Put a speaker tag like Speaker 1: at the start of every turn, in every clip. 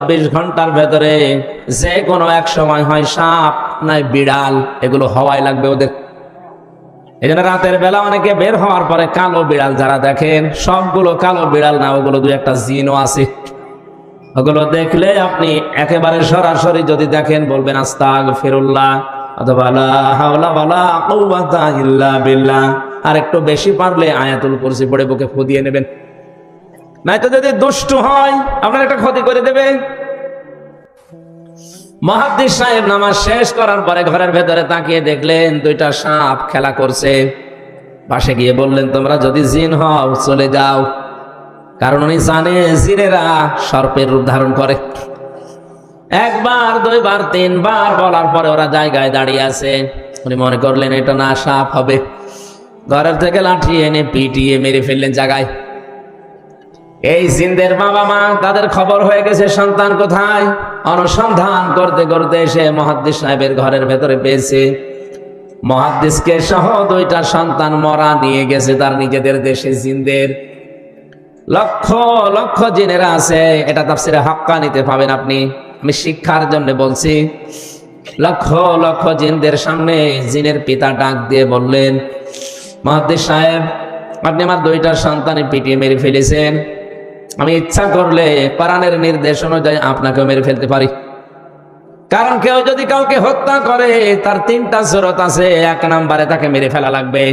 Speaker 1: 24 ঘন্টার ভেতরে যে কোনো এক সময় হয় সাপ নাই বিড়াল, এগুলো হওয়াই লাগবে ওদের। এই জন্য রাতের বেলা অনেকে বের হওয়ার পরে কালো বিড়াল যারা দেখেন, সবগুলো কালো বিড়াল না, ওগুলো দুই একটা জিনও আছে। ওগুলো দেখলে আপনি একেবারে সরাসরি যদি দেখেন বলবেন আস্তাগফিরুল্লাহ অথবা লা হাওলা ওয়ালা কুওয়াতা ইল্লা বিল্লাহ। আর একটু বেশি পারলে আয়াতুল কুরসি পড়ে বুকে ফু দিয়ে নেবেন, নয়তো যদি দুষ্টু হয় আপনার একটা ক্ষতি করে দেবে। মুহাদ্দিস সাহেব নামাজ শেষ করার পরে ঘরের ভেতরে তাকিয়ে দেখলেন দুইটা সাপ খেলা করছে। পাশে গিয়ে বললেন, তোমরা যদি জিন হও চলে যাও, কারণ উনি জানে জিনেরা সর্পের রূপ ধারণ করে। একবার, দুইবার, তিনবার বলার পরে ওরা জায়গায় দাঁড়িয়ে আছে। উনি মনে করলেন এটা না সাপ হবে, ঘরের থেকে লাঠি এনে পিটিয়ে মেরে ফেললেন জায়গায়। এই জিনদের বাবা মা, তাদের খবর হয়ে গেছে সন্তান কোথায়। অনুসন্ধান করতে করতে এসে মুহাদ্দিস সাহেবের ঘরের ভেতরে পেয়েছে। মুহাদ্দিসকে সহ দুইটা সন্তান মরা নিয়ে গেছে তার নিজেদের দেশে। জিনদের লক্ষ লক্ষ জিনেরা আছে, এটা তাফসিরে হাক্কানিতে পাবেন আপনি। আমি শিক্ষার জন্য বলছি। লক্ষ লক্ষ জিনদের সামনে জিনের পিতা ডাক দিয়ে বললেন, মুহাদ্দিস সাহেব, আপনি আমার দুইটা সন্তানের পিটিয়ে মেরে ফেলেছেন। আমি ইচ্ছা করলে কোরআনের নির্দেশ অনুযায়ী আপনাকেও মেরে ফেলতে পারি। কারণ কেউ যদি কাউকে হত্যা করে তার তিনটা সুরত আছে। এক নম্বরে তাকে মেরে ফেলা লাগবে,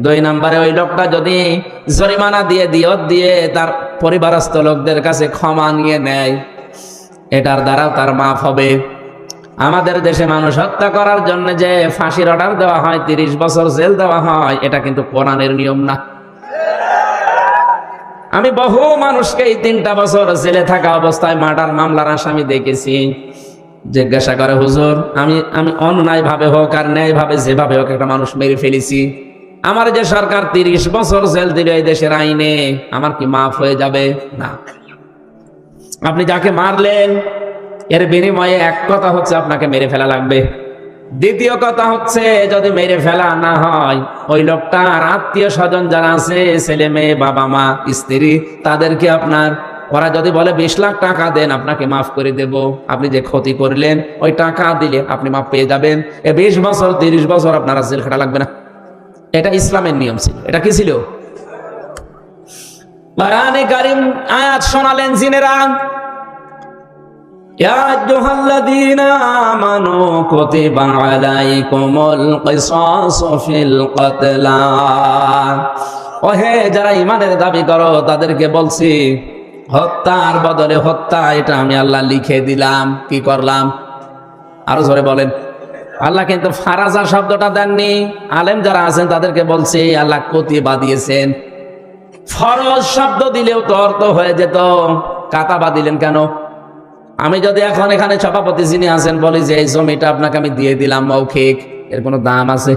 Speaker 1: দুই নম্বরে ওই লোকটা যদি জরিমানা দিয়ে দিয়ত দিয়ে তার পরিবারস্থ লোকদের কাছে ক্ষমা নিয়ে নেয়, এটার দ্বারা তার মাফ হবে। আমাদের দেশে মানুষ হত্যা করার জন্য যে ফাঁসির অর্ডার দেওয়া হয়, 30 বছর জেল দেওয়া হয়, এটা কিন্তু কোরআনের নিয়ম না। আমি বহু মানুষকে এই 3টা বছর জেলে থাকা অবস্থায় মার্ডার মামলার আসামি দেখেছি। জিজ্ঞাসা করে, হুজুর, আমি অন্যায় ভাবে হোক আর ন্যায় ভাবে যেভাবে হোক একটা মানুষ মেরে ফেলেছি, আমার যে সরকার 30 বছর জেল দিল এই দেশের আইনে, আমার কি মাফ হয়ে যাবে? না। আপনি যাকে মারলেন এর বিনিময়ে এক কথা হচ্ছে আপনাকে মেরে ফেলা লাগবে। দ্বিতীয় কথা হচ্ছে, যদি মেরে ফেলা না হয়, ওই লোকটার আত্মীয় স্বজন যারা আছে, ছেলে মেয়ে, বাবা মা, স্ত্রী, তাদেরকে আপনার, ওরা যদি বলে 20 লাখ টাকা দেন আপনাকে মাফ করে দেব, আপনি যে ক্ষতি করলেন ওই টাকা দিলে আপনি মাফ পেয়ে যাবেন। 20 বছর 30 বছর আপনারা জেল খাটা লাগবে না। এটা ইসলামের নিয়ম ছিল। এটা কি ছিল? কোরআনে কারীম আয়াত শোনালেন জিনেরা, ইয়া আইয়ুহাল্লাযীনা আমানু কুতিবা আলাইকুমুল কিসাসু ফিল কতলা। ওহে যারা ঈমানের দাবি করো, তাদেরকে বলছি হত্যার বদলে হত্যা এটা আমি আল্লাহ লিখে দিলাম। কি করলাম? আরো জোরে বলেন। আল্লাহ কিন্তু ফারাজা শব্দটা দেননি। আলেম যারা আছেন তাদেরকে বলছি আল্লাহ কুতিবা দিয়েছেন। ফরজ শব্দ দিলেও তো অর্থ হয়ে যেত, কাতাবা দিলেন কেন? আমি যদি এখন এখানে সভাপতি যিনি আছেন বলি যে এই জমিটা আপনাকে আমি দিয়ে দিলাম মৌখিক, এর কোনো দাম আছে?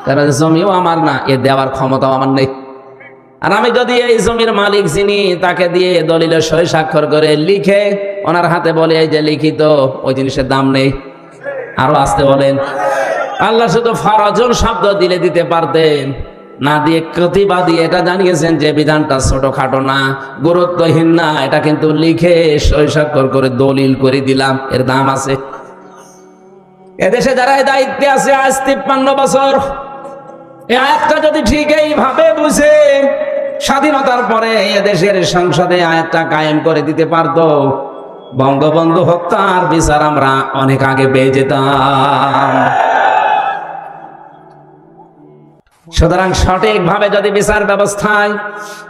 Speaker 1: কারণ জমিও আমার না, এ দেওয়ার ক্ষমতাও আমার নেই। আর আমি যদি এই জমির মালিক যিনি, তাকে দিয়ে দলিলের সই স্বাক্ষর করে লিখে ওনার হাতে বলে এই যে লিখিত, ওই জিনিসের দাম নেই। আরো আসতে বলেন। আল্লাহ শুধু ফরজুল শব্দ দিলে দিতে পারতেন, না দিয়ে কুতিবা দিয়ে এটা জানিয়েছেন যে বিধানটা ছোটখাটো না, গুরুত্বহীন না, এটা কিন্তু লিখে সই স্বাক্ষর করে দলিল করে দিলাম, এর দাম আছে। এদেশে যারা এই দায়িত্বে আছে আজ 53 বছর, এই আয়াতটা যদি ঠিক এইভাবে বুঝে স্বাধীনতার পরে এদেশের সংসদে আয়াতটা কায়েম করে দিতে পারতো, বঙ্গবন্ধু হত্যার বিচার আমরা অনেক আগে পেয়ে যেতাম। সুতরাং সঠিকভাবে যদি বিচার ব্যবস্থায়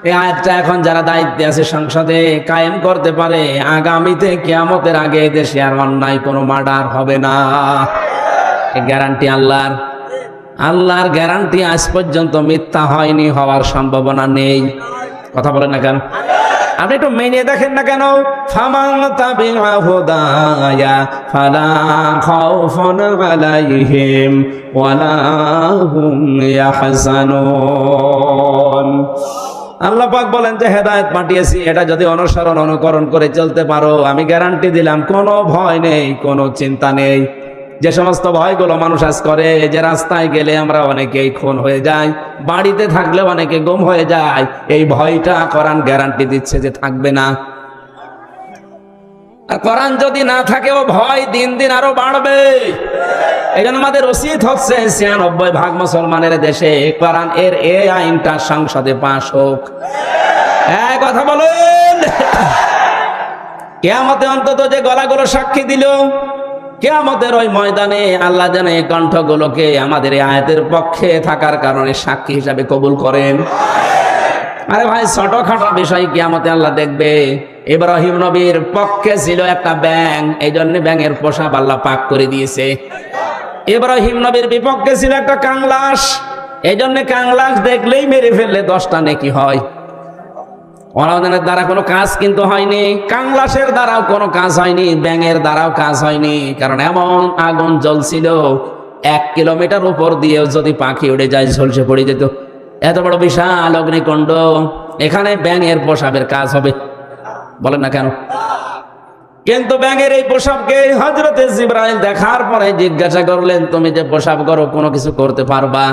Speaker 1: এই আয়াতটা এখন যারা দায়িত্বে আছে সংসদে কায়েম করতে পারে, আগামীতে কিয়ামতের আগে দেশে আর অন্যায় কোনো মার্ডার হবে না। এই গ্যারান্টি আল্লাহর। আল্লাহর গ্যারান্টি আজ পর্যন্ত মিথ্যা হয়নি, হওয়ার সম্ভাবনা নেই। কথা বলেন না কেন? আপনি একটু মেনে দেখেন না কেন? ফামান তাবিআ হুদায়া ফালা খাউফুন আলাইহিম ওয়ালা হুম ইয়াহজানুন। আল্লাহ পাক বলেন যে হেদায়েত পাঠিয়েছি, এটা যদি অনুসরণ অনুকরণ করে চলতে পারো, আমি গ্যারান্টি দিলাম কোনো ভয় নেই, কোনো চিন্তা নেই। যে সমস্ত ভয়গুলো মানুষ আজ করে, যে রাস্তায় গেলে আমরা অনেকেই খুন হয়ে যাই, বাড়িতে থাকলে অনেকে গুম হয়ে যায়, এই ভয়টা কোরআন গ্যারান্টি দিচ্ছে যে থাকবে না। আর কোরআন যদি না থাকে ও ভয় দিন দিন আরো বাড়বে। এই জন্য আমাদের উচিত হচ্ছে ৯৬% মুসলমানের দেশে কোরআন এর এই আইনটা সংসদে পাস হোক। কথা বলেন। কিয়ামতে অন্তত যে গলাগুলো সাক্ষী দিল, কিয়ামতের ওই ময়দানে আল্লাহ যেন এই কণ্ঠগুলোকে আমাদের এই আয়াতের পক্ষে থাকার কারণে সাক্ষী হিসাবে কবুল করেন। আরে ভাই, ছোটখাটো বিষয় কিয়ামতে আল্লাহ দেখবে। ইব্রাহিম নবীর পক্ষে ছিল একটা ব্যাঙ, এই জন্য ব্যাঙের পোশাক আল্লাহ পাক করে দিয়েছে। ইব্রাহিম নবীর বিপক্ষে ছিল একটা কাংলাস, এই জন্য কাংলাস দেখলেই মেরে ফেললে 10টা নেকি হয়। ওনাদের দ্বারা কোনো কাজ কিন্তু হয়নি, কাংলাসের দ্বারাও কোনো কাজ হয়নি, ব্যাঙের দ্বারাও কাজ হয়নি। কারণ এমন আগুন জ্বলছিল 1 কিলোমিটার উপর দিয়েও যদি পাখি উড়ে যায় ঝলসে পড়ে যেত। এত বড় বিশাল অগ্নিকুণ্ড, এখানে ব্যাঙের পোশাকের কাজ হবে? বলেন না কেন? কিন্তু ব্যাঙের এই পোশাককে হযরতে জিবরাইল দেখার পরে জিজ্ঞাসা করলেন, তুমি যে পোশাক করো কোনো কিছু করতে পারবা?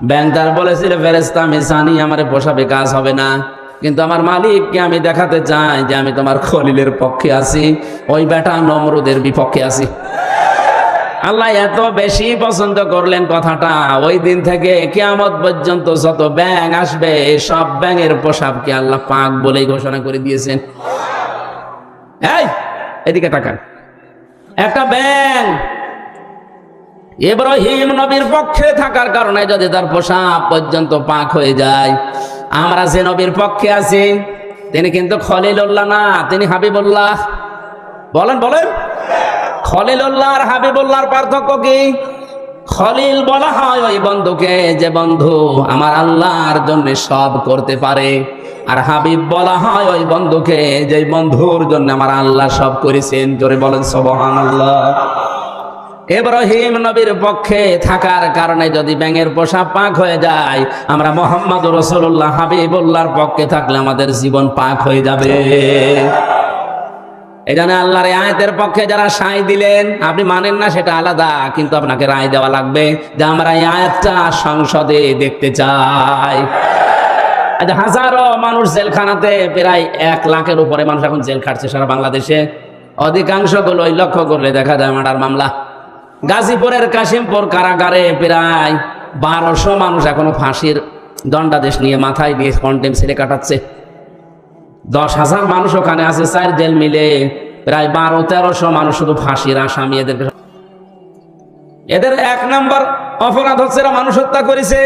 Speaker 1: ব্যাঙ তার বলেছিল, ফেরেশতা আমি জানি আমার পোশাকে কাজ হবে না, কিন্তু আমার মালিককে আমি দেখাতে চাই যে আমি তোমার খলিলের পক্ষে আছি, ওই বেটা নমরুদের বিপক্ষে আছি। আল্লাহ এত বেশি পছন্দ করলেন কথাটা, ওই দিন থেকে কিয়ামত পর্যন্ত যত ব্যাঙ আসবে সব ব্যাঙের পোশাককে আল্লাহ পাক বলেই ঘোষণা করে দিয়েছেন। এই এদিকে তাকান, একটা ব্যাঙ ইব্রাহিম নবীর পক্ষে থাকার কারণে যদি তার পোশাক পর্যন্ত পাক হয়ে যায়, আমরা যে নবীর পক্ষে আছি তিনি কিন্তু খলিলুল্লাহ না, তিনি হাবিবুল্লাহ। বলেন বলেন, খলিলুল্লাহ আর হাবিবুল্লাহর পার্থক্য কি? খলিল বলা হয় ওই বন্ধুকে যে বন্ধু আমার আল্লাহর জন্য সব করতে পারে, আর হাবিব বলা হয় ওই বন্ধুকে যে বন্ধুর জন্য আমার আল্লাহ সব করেছেন। জোরে বলেন সুবহানাল্লাহ। ইব্রাহিম নবীর পক্ষে থাকার কারণে যদি ব্যাঙের পোশাক পাক হয়ে যায়, আমরা মুহাম্মদুর রাসূলুল্লাহ হাবিবুল্লাহর পক্ষে থাকলে আমাদের জীবন পাক হয়ে যাবে। এই জন্য আল্লাহর আয়াতের পক্ষে যারা সায় দিলেন, আপনি মানেন না সেটা আলাদা, কিন্তু আপনাকে রায় দেওয়া লাগবে যে আমরা এই আয়াতটা সংসদে দেখতে চাই। আজ হাজারো মানুষ জেলখানাতে, প্রায় 1 লাখের উপরে মানুষ এখন জেল খাটছে সারা বাংলাদেশে। অধিকাংশগুলো লক্ষ্য করলে দেখা যায় মার্ডার মামলা। গাজীপুরের কাশিমপুর কারাগারে প্রায় 1200 মানুষ এখনো ফাঁসির দণ্ডাদেশ নিয়ে মাথায় দিয়ে কন্টেম ছেলে কাটাচ্ছে। 10,000 মানুষ ওখানে আছে, 4 জেল মিলে প্রায় 1200-1300 মানুষ শুধু ফাঁসির আসামি। এদের 1 নম্বর অপরাধ হচ্ছে এরা মানুষ হত্যা করেছে,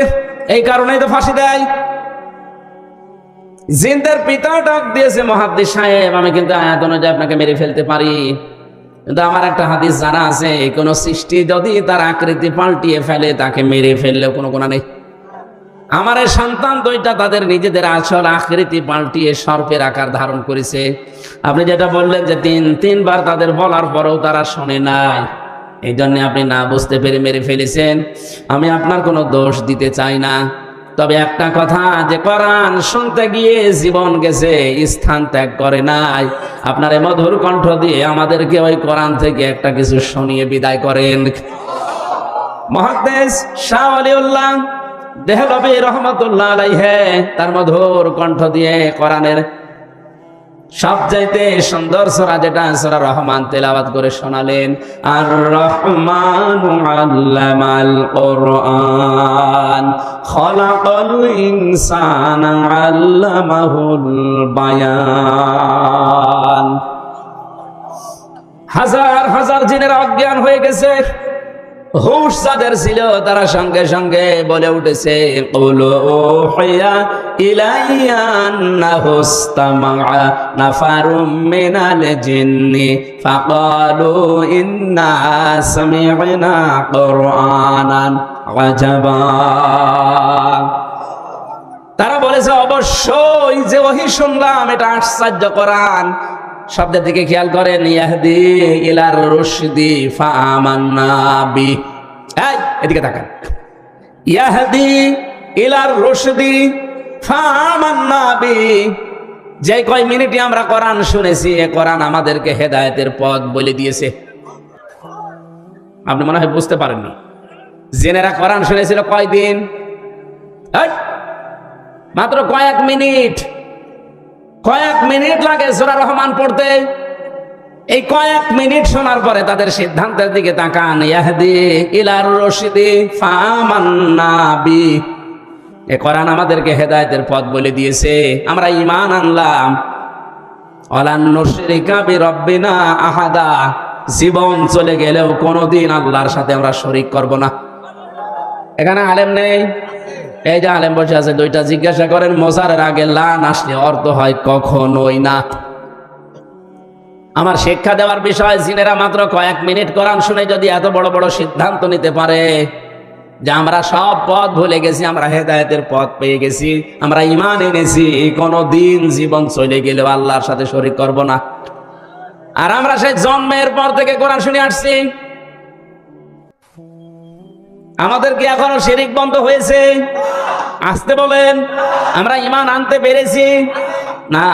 Speaker 1: এই কারণেই তো ফাঁসি দেয়। জিনদের পিতা ডাক দিয়েছে, মুহাদ্দিস সাহেব আমি কিন্তু আয়াত অনুযায়ী আপনাকে মেরে ফেলতে পারি, কিন্তু আমার একটা হাদিস জানা আছে, কোন সৃষ্টি যদি তার আকৃতি পাল্টিয়ে ফেলে তাকে মেরে ফেললেও কোনো গুনাহ নেই। আমার এই সন্তান 2টা তাদের নিজেদের আসল আকৃতি পাল্টিয়ে সর্পের আকার ধারণ করেছে। আপনি যেটা বললেন যে 3বার তাদের বলার পরেও তারা শোনে নাই, এই জন্য আপনি না বুঝতে পেরে মেরে ফেলেছেন। আমি আপনার কোনো দোষ দিতে চাই না, তবে একটা কথা, যে কোরআন শুনতে গিয়ে জীবন গেছে, স্থান ত্যাগ করে নাই, আপনার এই মধুর কণ্ঠ দিয়ে আমাদেরকে ওই কোরআন থেকে একটা কিছু শুনিয়ে বিদায় করেন। মুহাদ্দিস শাহ ওয়ালিউল্লাহ দেহলভী রহমাতুল্লাহ আলাইহি তার মধুর কণ্ঠ দিয়ে কোরআনের সবচাইতে সুন্দর সূরা যেটা সূরা রহমান তেলাওয়াত করে শোনালেন। আর রহমানু আল্লামাল কোরআন খলাকাল ইনসানা আল্লামাহুল বায়ান। হাজার হাজার জিনের অজ্ঞান হয়ে গেছে, হুশ যাদের ছিল তারা সঙ্গে সঙ্গে বলে উঠেছে, কুলু উহিয়া ইলাইয়া আন্নাহু ইসতামা'a নাফারুম মিনাল জিন্নি ফাকালু ইন্না সামি'না কুরআনান আজাবা। তারা বলেছে অবশ্যই যে ওহী শুনলাম এটা আশ্চর্য কোরআন। শব্দের দিকে খেয়াল করেন, ইয়াহদি ইলার রুশদি ফাআমান্না বি। এই এদিকে তাকান, ইয়াহদি ইলার রুশদি ফাআমান্না বি। যে কয় মিনিটে আমরা কোরআন শুনেছি, এ কোরআন আমাদেরকে হেদায়েতের পথ বলে দিয়েছে। আপনি মনে হয় বুঝতে পারেননি, জেনেরা কোরআন শুনেছিল কয়দিন? মাত্র কয়েক মিনিট লাগে সূরা রহমান পড়তে। এই কয়েক মিনিট শোনার পরে তাদের সিদ্ধান্তের দিকে তাকান। ইয়াহদি ইলার রশিদি ফামান্না বি। এ কোরআন আমাদেরকে হেদায়েতের পথ বলে দিয়েছে, আমরা ঈমান আনলাম। ওয়ালান নুশরিকা বিরাব্বিনা আহাদা। জীবন চলে গেলেও কোনোদিন আল্লাহর সাথে আমরা শরীক করব না। এখানে আলেম নেই? এই যে আলেম বসে আছে, দুইটা জিজ্ঞাসা করেন মোজারের আগে লান আসলে অর্থ হয় কখনোই না। আমার শিক্ষা দেওয়ার বিষয়, জিনেরা মাত্র কয়েক মিনিট কোরআন শুনে যদি এত বড় বড় সিদ্ধান্ত নিতে পারে যে আমরা সব পথ ভুলে গেছি, আমরা হেদায়েতের পথ পেয়ে গেছি, আমরা ঈমান এনেছি, কোনোদিন জীবন চলে গেলেও আল্লাহর সাথে শরীক করব না। আর আমরা সেই জন্মের পর থেকে কোরআন শুনে আসছি। আমাদের কি এখনো শিরিক বন্ধ হয়েছে? আসতে বলেন। আমরা ঈমান আনতে পেরেছি না।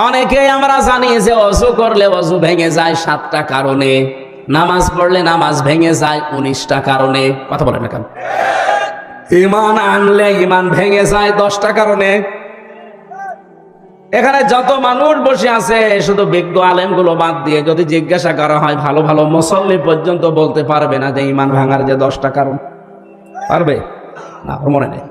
Speaker 1: অনেকেই আমরা জানি যে ওযু করলে ওযু ভেঙে যায় 7টা কারণে, নামাজ পড়লে নামাজ ভেঙে যায় 19টা কারণে। কথা বলেন না কেন? ঈমান আনলে ঈমান ভেঙে যায় 10টা কারণে। এখানে যত মানুষ বসে আছে শুধু বিজ্ঞ আলেমগুলো বাদ দিয়ে যদি জিজ্ঞাসা করা হয়, ভালো ভালো মুসল্লি পর্যন্ত বলতে পারবে না যে ঈমান ভাঙার যে 10টা কারণ। পারবে না? মনে নেই।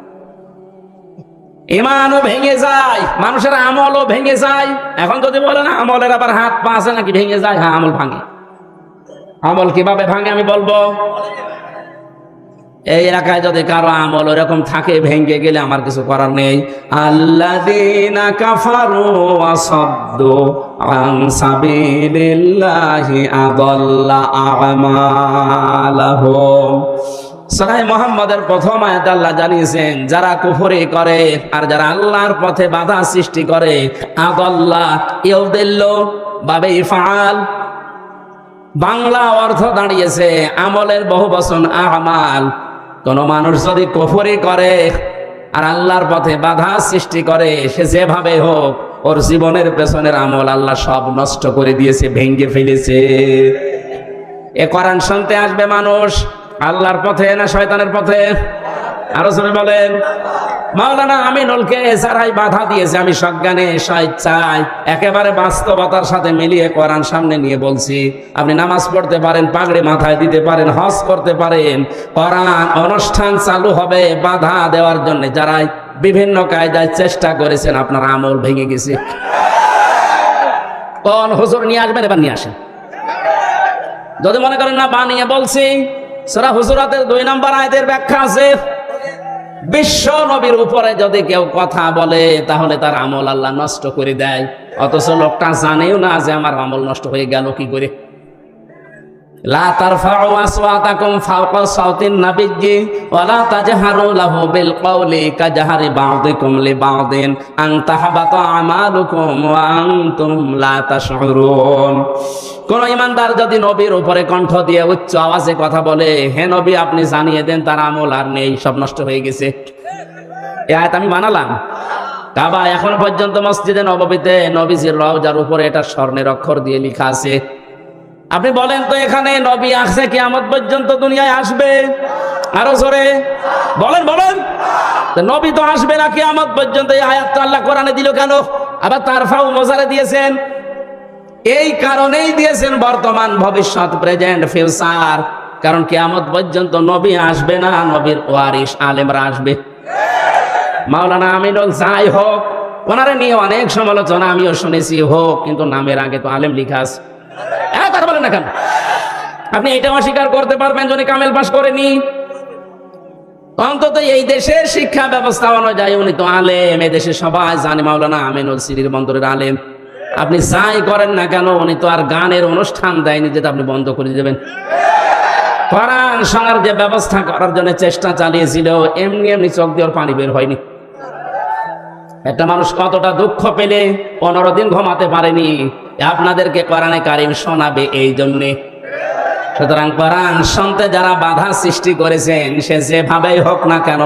Speaker 1: ঈমানও ভেঙে যায়, মানুষের আমলও ভেঙে যায়। এখন যদি বলেন আমলের আবার হাত পা আছে নাকি ভেঙে যায়? হ্যাঁ, আমল ভাঙে। আমল কিভাবে ভাঙে আমি বলবো। এই এলাকায় যদি কারো আমল ওরকম থাকে, ভেঙে গেলে আমার কিছু করার নেই। আল্লাযীনা কাফারু ওয়া সাদ্দু আন সাবিলিল্লাহি আদাল্লা আমালাহুম। সূরা মুহাম্মাদের প্রথম আয়াতে আল্লাহ জানিয়েছেন, যারা কুফরি করে আর যারা আল্লাহর পথে বাধা সৃষ্টি করে, আদাল্লা ইউদিল্লু বাবে ইফআল, বাংলা অর্থ দাঁড়িয়েছে আমলের বহুবচন আমাল। কোন মানুষ যদি কুফরি করে আর আল্লাহর পথে বাধা সৃষ্টি করে, সে যেভাবে হোক ওর জীবনের পেছনের আমল আল্লাহ সব নষ্ট করে দিয়েছে, ভেঙে ফেলেছে। এ কোরআন শুনতে আসবে মানুষ আল্লাহর পথে না শয়তানের পথে? আরো জোরে বলেন। মাওলানা আমিনুলকে যারাই বাধা দিয়েছে, আমি সজ্ঞানে স্বেচ্ছায় একেবারে বাস্তবতার সাথে মিলিয়ে কোরআন সামনে নিয়ে বলছি, আপনি নামাজ পড়তে পারেন, পাগড়ি মাথায় দিতে পারেন, হজ করতে পারেন, কোরআন অনুষ্ঠান চালু হবে বাধা দেওয়ার জন্য যারাই বিভিন্ন কায়দায় চেষ্টা করেছেন, আপনার আমল ভেঙে গেছে। কোন হুজুর নিয়ে আসবেন? এবার নিয়ে আসেন। যদি মনে করেন না বানিয়ে বলছি, সূরা হুজুরাতের 2 নম্বর আয়াতের ব্যাখ্যা আছে। বিশ্ব নবীর উপরে যদি কেউ কথা বলে তাহলে তার আমল আল্লাহ নষ্ট করে দেয়, অথচ লোকটা জানেও না যে আমার আমল নষ্ট হয়ে গেল কি করে। লা তারফাউ আসওয়াতাকুম ফাওকা সাওতিন নাবিয়্যি ওয়া লা তাজহারু লাহু বিল কওলি কাজহারি বা'দিকুম লিবা'দিন আন তাহবাতা আমালুকুম ওয়া আনতুম লা তাশউরুন। কোন ইমানদার যদি নবীর উপরে কণ্ঠ দিয়ে উচ্চ আওয়াজে কথা বলে, হে নবী আপনি জানিয়ে দেন তার আমল আর নেই, সব নষ্ট হয়ে গেছে। এই আয়াত আমি বানালাম। কাবা এখন পর্যন্ত মসজিদে নববীতে নবীজির রওজার উপরে এটা স্বর্ণের অক্ষর দিয়ে লেখা আছে। আপনি বলেন তো এখানে নবী আসছে কিয়ামত পর্যন্ত দুনিয়ায় আসবে? আরো জোরে বলেন বলেন। নবী তো আসবে না কিয়ামত পর্যন্ত, এই আয়াতটা আল্লাহ কোরআনে দিল কেন? আবার তারফাউ মোজারে দিয়েছেন, এই কারণেই দিয়েছেন বর্তমান, ভবিষ্যৎ, প্রেজেন্ট, ফিউচার। কারণ কিয়ামত পর্যন্ত নবী আসবে না, নবীর ওয়ারিস আলেমরা আসবে। মাওলানা আমিনুল যাই হোক, ওনারে নিয়ে অনেক সমালোচনা আমিও শুনেছি, হোক, কিন্তু নামের আগে তো আলেম লিখা আছে। কথা বলেন না কেন? আপনি এটা অস্বীকার করতে পারবেন যদি কামেল পাস করেনি? অন্তত এই দেশের শিক্ষা ব্যবস্থা অনুযায়ী উনি তো আলেম, এই দেশে সবাই জানে মাওলানা আমিনুল সিরির বন্দরের আলেম। আপনি যাই করেন না কেন, উনি তো আর গানের অনুষ্ঠান দেয়নি যেটা আপনি বন্ধ করে দেবেন। কোরআন শোনার যে ব্যবস্থা করার জন্য চেষ্টা চালিয়েছিল, এমনি এমনি চোখ দিয়ে পানি বের হয়নি। একটা মানুষ কতটা দুঃখ পেলে 15 দিন ঘুমাতে পারেনি, আপনাদেরকে কোরআনে কারিম শোনাবে এই জন্যে। সুতরাং কোরআন শুনতে যারা বাধা সৃষ্টি করেছেন, সে যেভাবেই হোক না কেন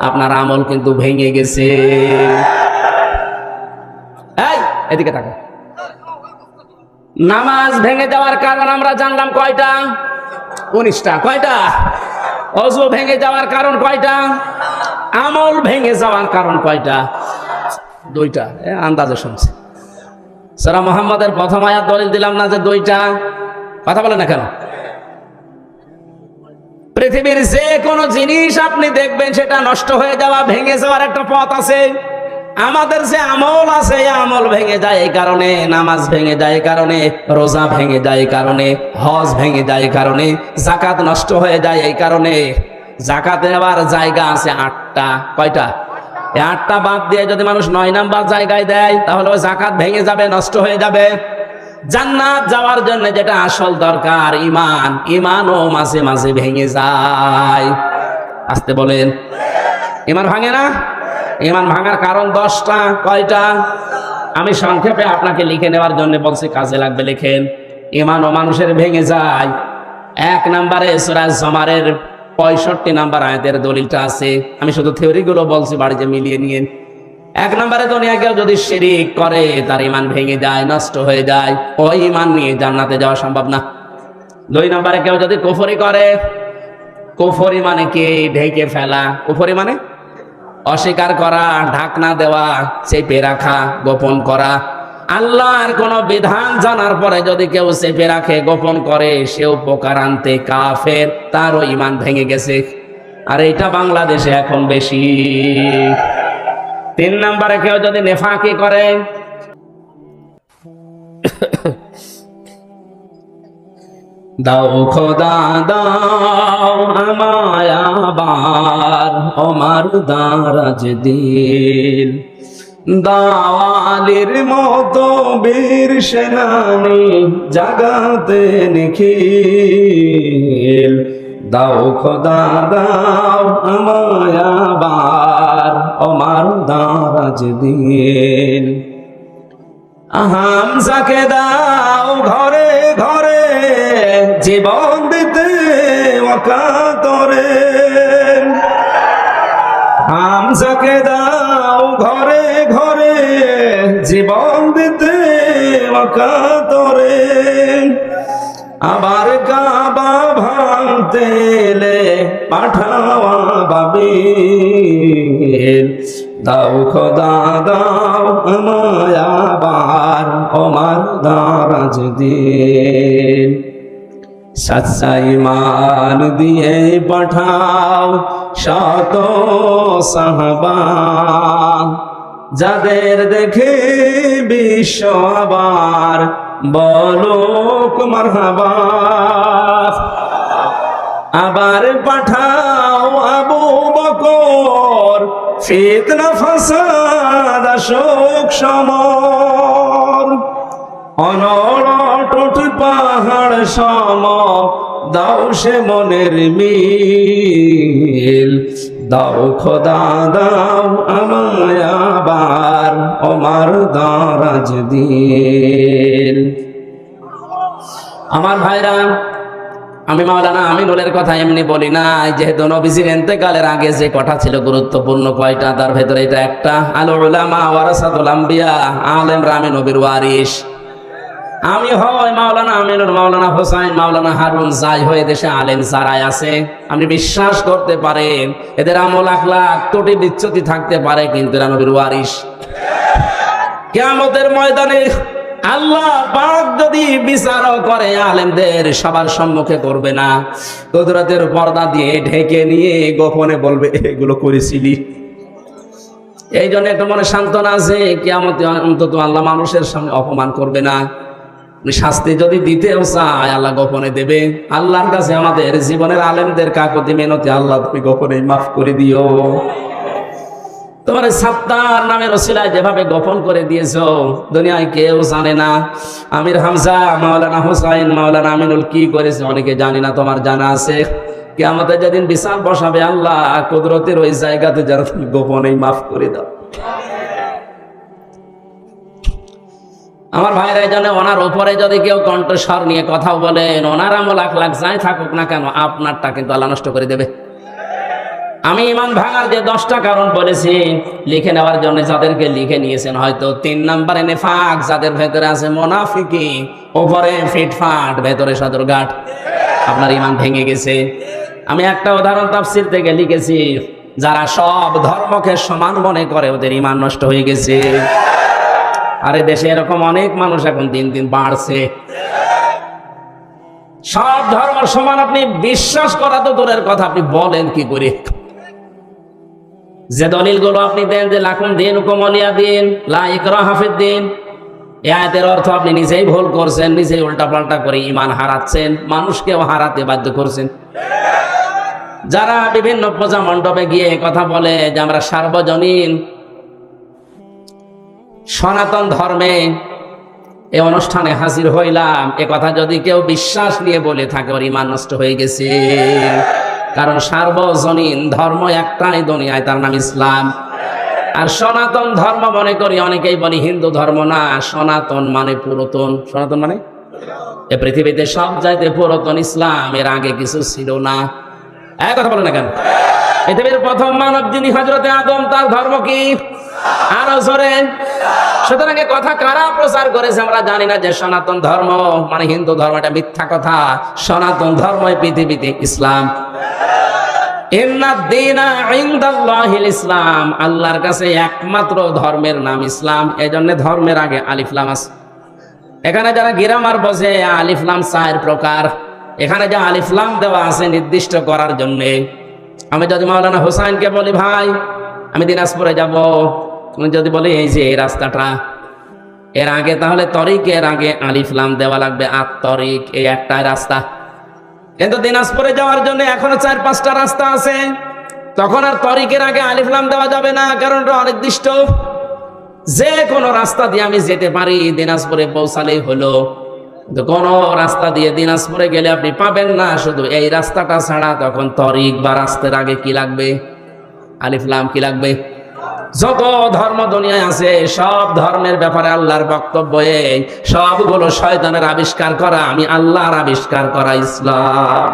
Speaker 1: আপনার আমল কিন্তু ভেঙে গেছে। এই এদিকে তাকা। নামাজ ভেঙে যাওয়ার কারণ আমরা জানলাম কয়টা? 19টা। কয়টা? ওযু ভেঙে যাওয়ার কারণ কয়টা? আমল ভেঙে যাওয়ার কারণ কয়টা? 2টা। আন্দাজে শুনছে। সূরা মুহাম্মাদের প্রথম আয়াত দলিল দিলাম না যে দুইটা? কথা বলেন না কেন? পৃথিবীর যে কোনো জিনিস আপনি দেখবেন সেটা নষ্ট হয়ে যাওয়া, ভেঙে যাওয়ার একটা পথ আছে। আমাদের যে আমল আছে, আমল ভেঙে যায় এই কারণে, নামাজ ভেঙে যায় এই কারণে, রোজা ভেঙে যায় এই কারণে, হজ ভেঙে যায় এই কারণে, যাকাত নষ্ট হয়ে যায় এই কারণে। যাকাতে আবার জায়গা আছে 8টা। কয়টা? এই 8টা বাদ দিয়ে যদি মানুষ 9 নাম্বার জায়গায় দেয় তাহলে ওই যাকাত ভেঙে যাবে, নষ্ট হয়ে যাবে। জান্নাত যাওয়ার জন্য যেটা আসল দরকার, ঈমান, ঈমানও মাঝে মাঝে ভেঙে যায়। আসতে বলেন, ঈমান ভাঙে না? ঈমান ভাঙার কারণ 10টা। কয়টা? আমি সংক্ষেপে আপনাকে লিখে নেওয়ার জন্য বলছি, কাজে লাগবে লিখেন। ঈমানও মানুষের ভেঙে যায়। 1 নম্বরে সূরা জুমারের 65 নাম্বার আয়াতের দলিলটা আছে। আমি শুধু থিওরিগুলো বলছি, বাড়িতে মিলিয়ে নিয়ে। 1 নম্বরে দুনিয়া কেউ যদি শিরিক করে তার ঈমান ভেঙে যায়, নষ্ট হয়ে যায়। ওই ঈমান নিয়ে জান্নাতে যাওয়া সম্ভব না। 2 নম্বরে কেউ যদি কুফরি করে, কুফরি মানে কি? ঢেকে ফেলা। কুফরি মানে অস্বীকার করা, ঢাকনা দেওয়া, চেপে রাখা, গোপন করা। আল্লাহর কোন বিধান জানার পরে যদি কেউ চেপে রাখে, গোপন করে, সেও উপকারান্তে কাফের, তারও ঈমান ভেঙে গেছে। আর এটা বাংলাদেশে এখন বেশি। 3 নম্বরে কেউ যদি নেফাকি করে, দাও খোদা দাও আমায় আবার ওমার দারাজ দিল, দাওয়ালির মতো বীর সেনানি জাগাতে নিখিল, দাও খোদা দাও আমায় আবার ওমার দারাজ দিল। হামজাকে দাও ঘরে ঘরে জীবন দিতে ওয়াকাতরে, হামজাকে দাও ঘরে ঘরে জীবন দিতে ওয়াকাতরে। আবার কাবা ভাঙতে এলে পাঠাওয়া বাবিল, দাও খোদা দাও আমায় আবার ওমার দারাজ দিল। সচ্চা ঈমান দিয়ে পাঠাও শত সাহাবা, যাদের দেখে বিশ্ব আবার বলুক মারহাবা। আবার পাঠাও আবু বকর, ফিতনা ফাসাদ আসুক সমর, অনড় পাহাড় সম দাও সে মনের মিল, দাও খোদা দাও আমায় আবার ওমার দারাজ দিল। আমার ভাইরা, আমি মাওলানা আমিনুলের কথা এমনি বলি না, যেহেতু নবীজির ইন্তেকালের আগে যে কথা ছিল গুরুত্বপূর্ণ কয়টা, তার ভেতরে এটা একটা। আল উলামা ওয়ারাসাতুল আম্বিয়া, আলেমরা আমি নবীর ওয়ারিস। আমি হয় মাওলানা আমিনুল, মাওলানা হোসাইন, মাওলানা হারুন, যাই হয়ে দেশে আলেম যারাই আছে, আপনি বিশ্বাস করতে পারেন এদের আমল আখলাক ত্রুটি বিচ্যুতি থাকতে পারে, কিন্তু এরা নবীর ওয়ারিস। কিয়ামতের ময়দানে আল্লাহ পাক যদি বিচারও করে, আলেমদের সবার সম্মুখে করবে না, কুদরতের পর্দা দিয়ে ঢেকে নিয়ে গোপনে বলবে এগুলো করেছিলি। এই জন্য একটা মনে সান্ত্বনা আছে, কিয়ামতে অন্তত আল্লাহ মানুষের সামনে অপমান করবে না। শাস্তি যদি দিতেও চায় আল্লাহ গোপনে দেবে। আল্লাহর কাছে আমাদের জীবনের আলেমদের কাকুতি মিনতি, আল্লাহ তুমি গোপনে মাফ করে দিও। তোমার সাত্তার নামের ওসিলায় যেভাবে গোপন করে দিয়েছো, দুনিয়ায় কেউ জানে না। আমির হামজা, মাওলানা হোসাইন, মাওলানা আমিনুল কি করেছে অনেকে জানি না, তোমার জানা আছে। কিয়ামতে যেদিন বিচার বসাবে, আল্লাহ কুদরতের ওই জায়গাতে যারা তুমি গোপনে মাফ করে দাও। আমার ভাইরা, জানে ওনার উপরে যদি কেউ কণ্ঠস্বর নিয়ে কথা বলেন, ওনার আমল আখলাক যাই থাকুক না কেন, আপনারটা কিন্তু আল্লাহ নষ্ট করে দেবে। আমি ঈমান ভাঙার যে 10টা কারণ বলেছি লিখে নেওয়ার জন্য, যাদেরকে লিখে নিয়েছেন হয়তো 3 নম্বরে নেফাক, যাদের ভেতরে আছে মুনাফিকি, উপরে ফিটফাট, ভেতরে সদরঘাট, আপনার ঈমান ভেঙে গেছে। আমি একটা উদাহরণ তাফসীর থেকে লিখেছি, যারা সব ধর্মকে সমান মনে করে ওদের ঈমান নষ্ট হয়ে গেছে। আরে দেশে এরকম অনেক মানুষ এখন দিন দিন বাড়ছে। সব ধর্ম সমান আপনি বিশ্বাস করা তো দূরের কথা, আপনি বলেন কি করে? যে দলিলগুলো আপনি দেন যে লাকুম দীনুকুম ওয়ালিয়া দীন, লা ইকরাহা ফিদ্দীন, এই আয়াতের অর্থ আপনি নিজেই ভুল করছেন, নিজেই উল্টাপাল্টা করে ঈমান হারাচ্ছেন, মানুষকেও হারাতে বাধ্য করছেন। যারা বিভিন্ন পূজা মণ্ডপে গিয়ে কথা বলে যে আমরা সার্বজনীন সনাতন ধর্মে এই অনুষ্ঠানে হাজির হইলাম, এ কথা যদি কেউ বিশ্বাস নিয়ে বলে থাকে ওর ঈমান নষ্ট হয়ে গেছে। কারণ সার্বজনীন ধর্ম একটাই দুনিয়ায়, তার নাম ইসলাম। আর সনাতন ধর্ম মনে করি অনেকেই বলি হিন্দু ধর্ম না, সনাতন মানে পুরাতন। সনাতন মানে এ পৃথিবীতে সব চাইতে পুরাতন ইসলাম, এর আগে কিছু ছিল না। এক কথা বলে না কেন? পৃথিবীর প্রথম মানব যিনি হযরতে আদম, তার ধর্ম কি? আরো জোরে। সুতরাং এই কথা কারা প্রচার করেছে আমরা জানি না, যে সনাতন ধর্ম মানে হিন্দু ধর্ম, এটা মিথ্যা কথা। সনাতন ধর্মই পৃথিবীতে ইসলাম। ইসলাম, আল্লাহর কাছে একমাত্র ধর্মের নাম ইসলাম। এই জন্য ধর্মের আগে আলিফ লাম আছে। এখানে যারা গ্রামার বোঝে, আলিফ লাম 4 প্রকার। এখানে যে আলিফ লাম দেওয়া আছে নির্দিষ্ট করার জন্য। আমি যদি মাওলানা হোসাইনকে বলি ভাই আমি দিনাজপুরে যাব, যদি বলি এই যে এই রাস্তাটা, এর আগে তাহলে তরিকের আগে আলিফ লাম দেওয়া লাগবে। আর তরিক এই একটা রাস্তা, কিন্তু দিনাজপুরে যাওয়ার জন্য এখনো 4-5টা রাস্তা আছে। তখন আর তরিকের আগে আলিফ লাম দেওয়া যাবে না, কারণ এটা অনির্দিষ্ট। যে কোনো রাস্তা দিয়ে আমি যেতে পারি, দিনাজপুরে পৌঁছালেই হলো। কিন্তু কোন রাস্তা দিয়ে দিনাজপুরে গেলে আপনি পাবেন না শুধু এই রাস্তাটা ছাড়া। তখন তরিক বা রাস্তার আগে কি লাগবে? আলিফ লাম। কি লাগবে? যত ধর্ম দুনিয়ায় আছে সব ধর্মের ব্যাপারে আল্লাহর বক্তব্য এই, সবগুলো শয়তানের আবিষ্কার করা, আমি আল্লাহর আবিষ্কার করা ইসলাম।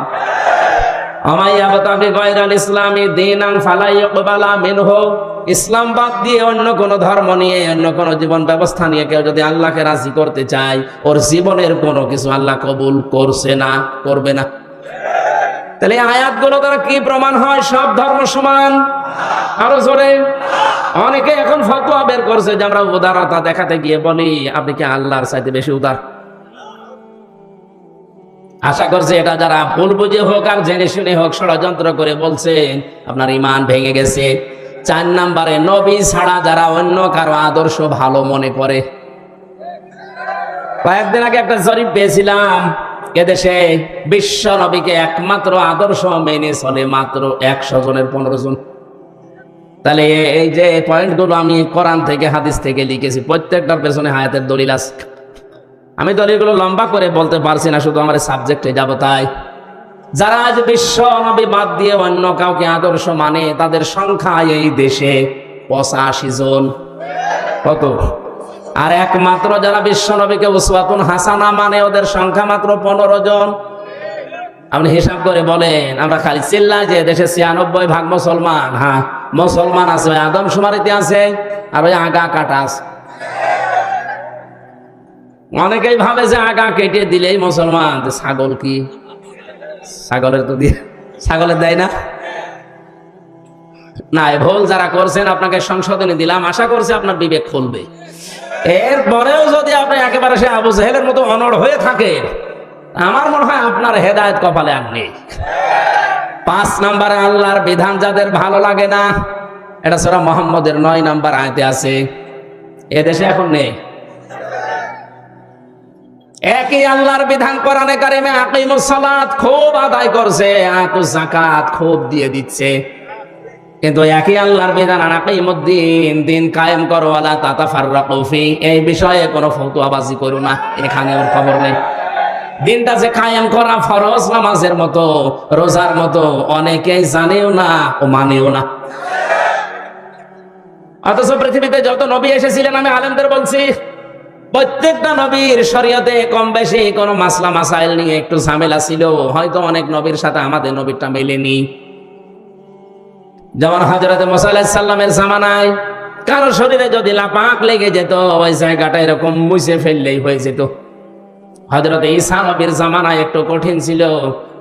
Speaker 1: ইসলাম বাদ দিয়ে অন্য কোন ধর্ম নিয়ে, অন্য কোন জীবন ব্যবস্থা নিয়ে কেউ যদি আল্লাহকে রাজি করতে চায়, ওর জীবনের কোনো কিছু আল্লাহ কবুল করছে না, করবে না। তাহলে আয়াতগুলো দ্বারা কি প্রমাণ হয়? সব ধর্ম সমান। আরো জোরে। অনেকে এখন ফতোয়া বের করছে যে আমরা উদারতা দেখাতে গিয়ে বলি আপনি কি আল্লাহর চাইতে বেশি উদার? আশা করছি এটা যারা ভুল বুঝে হোক আর জেনে শুনে হোক ষড়যন্ত্র করে বলছেন, আপনার ঈমান ভেঙে গেছে। 4 নম্বরে, নবী ছাড়া যারা অন্য কারো আদর্শ ভালো মনে করে। কয়েকদিন আগে একটা জরিপ পেয়েছিলাম, এদেশে বিশ্ব নবীকে একমাত্র আদর্শ মেনে চলে মাত্র 100 জনের 15 জন। তাহলে এই যে পয়েন্টগুলো আমি কোরআন থেকে হাদিস থেকে লিখেছি, প্রত্যেকটার পেছনে হায়াতের দলিল আছে। আমি দলিলগুলো লম্বা করে বলতে পারছি না, শুধু আমার সাবজেক্টে যাব। তাই যারা আজ বিশ্ব নবী বাদ দিয়ে অন্য কাউকে আদর্শ মানে, তাদের সংখ্যা এই দেশে 85 জন। কত? আর একমাত্র যারা বিশ্ব নবীকে উসওয়াতুন হাসানা মানে, ওদের সংখ্যা মাত্র 15 জন। আপনি হিসাব করে বলেন, আমরা খালি চিল্লাই যে দেশে 96% মুসলমান। হ্যাঁ মুসলমান আছে, ওই আদমশুমারিতে আছে, আর ওই আগা কাটা আছে। অনেকেই ভাবে যে আগা কেটে দিলেই মুসলমান। ছাগল কি? ছাগলের তো দিয়ে, ছাগলের দেয় না। না, ভুল যারা করছেন আপনাকে সংশোধনী দিলাম, আশা করছি আপনার বিবেক খুলবে। এরপরেও যদি আপনি একেবারে সে আবু জেহেলের মতো অনড় হয়ে থাকে, আমার মনে হয় আপনার হেদায়েত কপালে আর নেই। 5 নম্বরে, আল্লাহর বিধান যাদের ভালো লাগে না, এটা সূরা মুহাম্মদের 9 নম্বর আয়াতে আছে। এদেশে এখন নেই। একই আল্লাহর বিধান কোরআনে কারিমে আকিমুস সালাত খুব আদায় করছে, আতুজ যাকাত খুব দিয়ে দিচ্ছে, কিন্তু একই আল্লাহর বিধান আকিমুদ্দিন, দিন কায়েম করো, ওয়ালা তাতাফাররাকু ফি, এই বিষয়ে কোনো ফতোয়াবাজি করো না। এখানে ওর খবর নেই। দিনটা যে কায়েম করা ফরজ নামাজের মতো, রোজার মতো, অনেকেই জানেও না ও মানেও না। অথচ পৃথিবীতে যত নবী এসেছিলেন, আমি আলেমদের বলছি, প্রত্যেকটা নবীর শরীয়তে কম বেশি কোনো মাসলা মাসাইল নিয়ে একটু ঝামেলা ছিল। হয়তো অনেক নবীর সাথে আমাদের নবীরটা মেলেনি। যেমন হযরত মুসা আলাইহিস সালামের জামানায় কারো শরীরে যদি লাপাক লেগে যেত, ওই জায়গাটা এরকম মুছে ফেললেই হয়ে যেত। হযরত ঈসা নবীর জামানায় একটু কঠিন ছিল,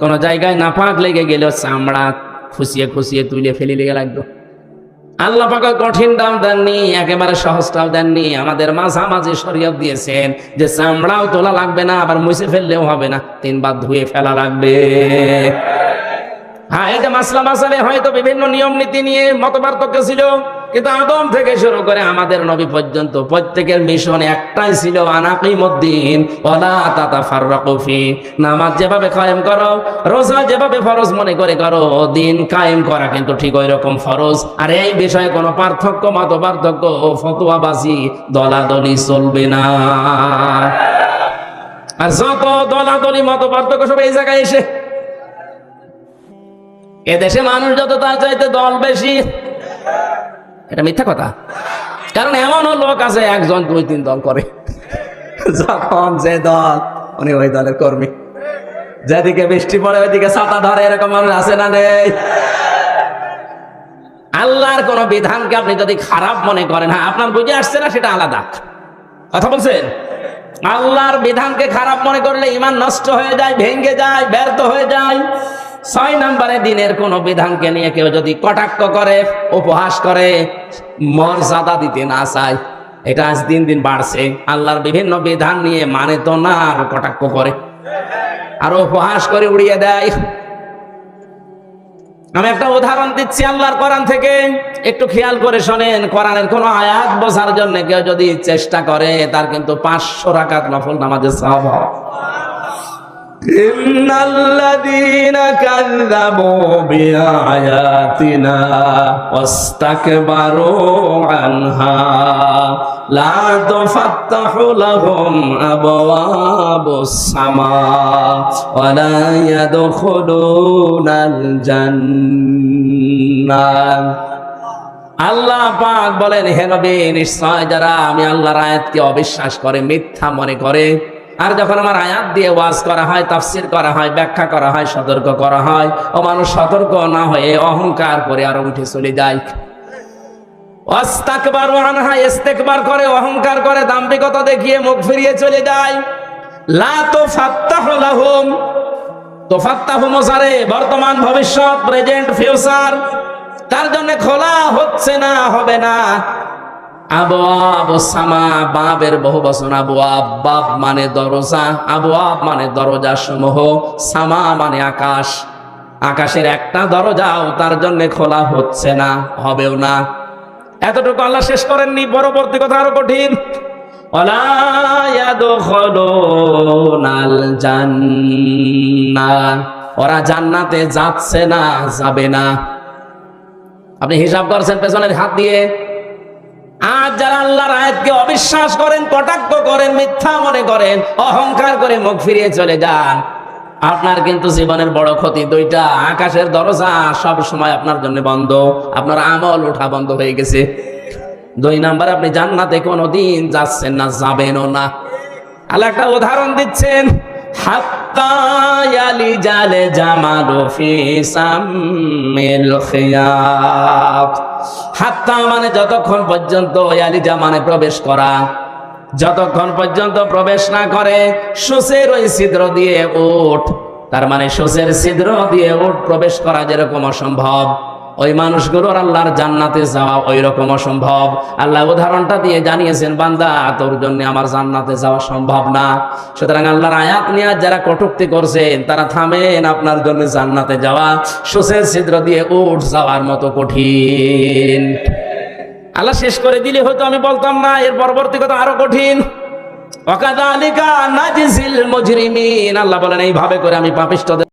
Speaker 1: কোন জায়গায় নাপাক লেগে গেল চামড়া খুশিয়ে খুশিয়ে তুলে ফেলে লেগে লাগতো। আল্লাহ পাক কঠিন দাম দেননি, একেবারে সহজটাও দেননি, আমাদের মাঝামাঝি শরীয়ত দিয়েছেন যে চামড়াও তোলা লাগবে না, আবার মুছে ফেললেও হবে না, 3 বার ধুয়ে ফেলা লাগবে। হ্যাঁ, এটা মাসলা মাসালে হয়তো বিভিন্ন নিয়ম নীতি নিয়ে মতপার্থক্য ছিল, কিন্তু আদম থেকে শুরু করে আমাদের নবী পর্যন্ত প্রত্যেকের মিশন একটাই ছিল, আনাকিমুদ্দিন ওয়ালা তাতাফাররাকু ফি। নামাজ যেভাবে কায়েম করো, রোজা যেভাবে ফরজ মনে করে করো, দিন কায়েম করা কিন্তু ঠিক ওই রকম ফরজ। আর এই বিষয়ে কোনো পার্থক্য, মতপার্থক্য, ফতোয়াবাজি, দলাদলি চলবে না। আর যত দলাদলি মতপার্থক্য সব এই জায়গায় এসে, এদেশে মানুষ যত তার চাইতে দল বেশি, এটা মিথ্যা কথা। কারণ এমনও লোক আছে 1 জন 2 3 দল করে, যখন যে দল উনি ওই দলের কর্মী, যেদিকে বৃষ্টি পড়ে ওইদিকে ছাতা ধরে, এরকম মানুষ আছে না নেই? আল্লাহর কোন বিধানকে আপনি যদি খারাপ মনে করেন, হ্যাঁ আপনার বুঝে আসছে না সেটা আলাদা কথা বলছেন। আল্লাহর বিধানকে খারাপ মনে করলে ঈমান নষ্ট হয়ে যায়, ভেঙে যায়, ব্যর্থ হয়ে যায়। 6 নম্বরে দিনের কোন বিধানকে নিয়ে কেউ যদি কটাক্ষ করে, উপহাস করে, মর্যাদা দিতে না চায়, এটা আজ দিন দিন বাড়ছে। আল্লাহর বিভিন্ন বিধান নিয়ে মানে তো না, আর কটাক্ষ করে আর উপহাস করে উড়িয়ে দেয়। আমি একটা উদাহরণ দিচ্ছি আল্লাহর কোরআন থেকে, একটু খেয়াল করে শোনেন। কোরআনের কোন আয়াত বোঝার জন্য কেউ যদি চেষ্টা করে, তার কিন্তু 500 রাকাত নফল নামাজের সওয়াব হয়। ইন্নাল্লাযীনা কাযযাবু বিআয়াতিনা ওয়াস্তাকবারু আনহা লা তুফাত্তাহু লাহুম আবওয়াবুস সামা ওয়া লা ইয়াদখুলুনাল জান্নাহ। আল্লাহ পাক বলেন, হে নবী, নিশ্চয় যারা আমি আল্লাহর আয়াতকে অবিশ্বাস করে, মিথ্যা মনে করে, আর যখন আমার আয়াত দিয়ে ওয়াজ করা হয়, তাফসীর করা হয়, ব্যাখ্যা করা হয়, সতর্ক করা হয়, ও মানুষ সতর্ক না হয়ে অহংকার করে আর উঠে চলে যায়। ওয়াস্তাকবারু আনহা, ইস্তেকবার করে, অহংকার করে, দাম্ভিকতা দেখিয়ে মুখ ফিরিয়ে চলে যায়। লা তুফাত্তাহু লাহুম, তুফাত্তাহু মুসারে বর্তমান, ভবিষ্যৎ, প্রেজেন্ট, ফিউচার, তার জন্য খোলা হচ্ছে না, হবে না। আবওয়াবুস সামা, বাবের বহু বচন আবওয়াব, বাব মানে দরজা, আবওয়াব মানে দরজা সমূহ, সামা মানে আকাশ। আকাশের একটা দরজাও তার জন্য খোলা হচ্ছে না, হবেও না। এতটুকু আল্লাহ শেষ করেননি, পরবর্তী কথা আরো কঠিন। ওয়ালা ইয়াদখুলুনাল জান্নাহ, ওরা জান্নাতে যাচ্ছে না, যাবে না। আপনি হিসাব করছেন পেছনের হাত দিয়ে। আজ যারা আল্লাহর আয়াতকে অবিশ্বাস করেন, কটাক্ষ করেন, মিথ্যা মনে করেন, অহংকার করে মুখ ফিরিয়ে চলে যান, আপনার কিন্তু জীবনের বড় ক্ষতি 2টা। আকাশের দরজা সব সময় আপনার জন্য বন্ধ, আপনার আমল ওঠা বন্ধ হয়ে গেছে। 2 নাম্বার, আপনি জান্নাতে কোনোদিন যাচ্ছেন না, যাবেনও না। আল্লাহ একটা উদাহরণ দিচ্ছেন, হাত্তা ইয়ালিজাল জামালু ফি সাম্মিল খিয়াত। হাত্তা মানে যতক্ষণ পর্যন্ত, ইয়ালিজা মানে প্রবেশ করা, যতক্ষণ পর্যন্ত প্রবেশ না করে সূচের ওই ছিদ্র দিয়ে উট, তার মানে সূচের ছিদ্র দিয়ে উট প্রবেশ করা যেরকম অসম্ভব, ওই মানুষগুলোর আল্লাহর জান্নাতে যাওয়া ওই রকম অসম্ভব। আল্লাহ উদাহরণটা দিয়ে জানিয়েছেন, বান্দা তোর জন্য আমার জান্নাতে যাওয়া সম্ভব না। সুতরাং আল্লাহর আয়াত নিয়ে যারা কটূক্তি করছেন, তারা থামেন, আপনার জন্য জান্নাতে যাওয়া সূচের ছিদ্র দিয়ে উঠ যাওয়ার মতো কঠিন। আল্লাহ শেষ করে দিলে হয়তো আমি বলতাম না, এর পরবর্তী কথা আরো কঠিন। ওয়াকাযালিকা নাজিজিল মুজরিমিন, আল্লাহ বলেন এইভাবে করে আমি পাপিষ্ঠদের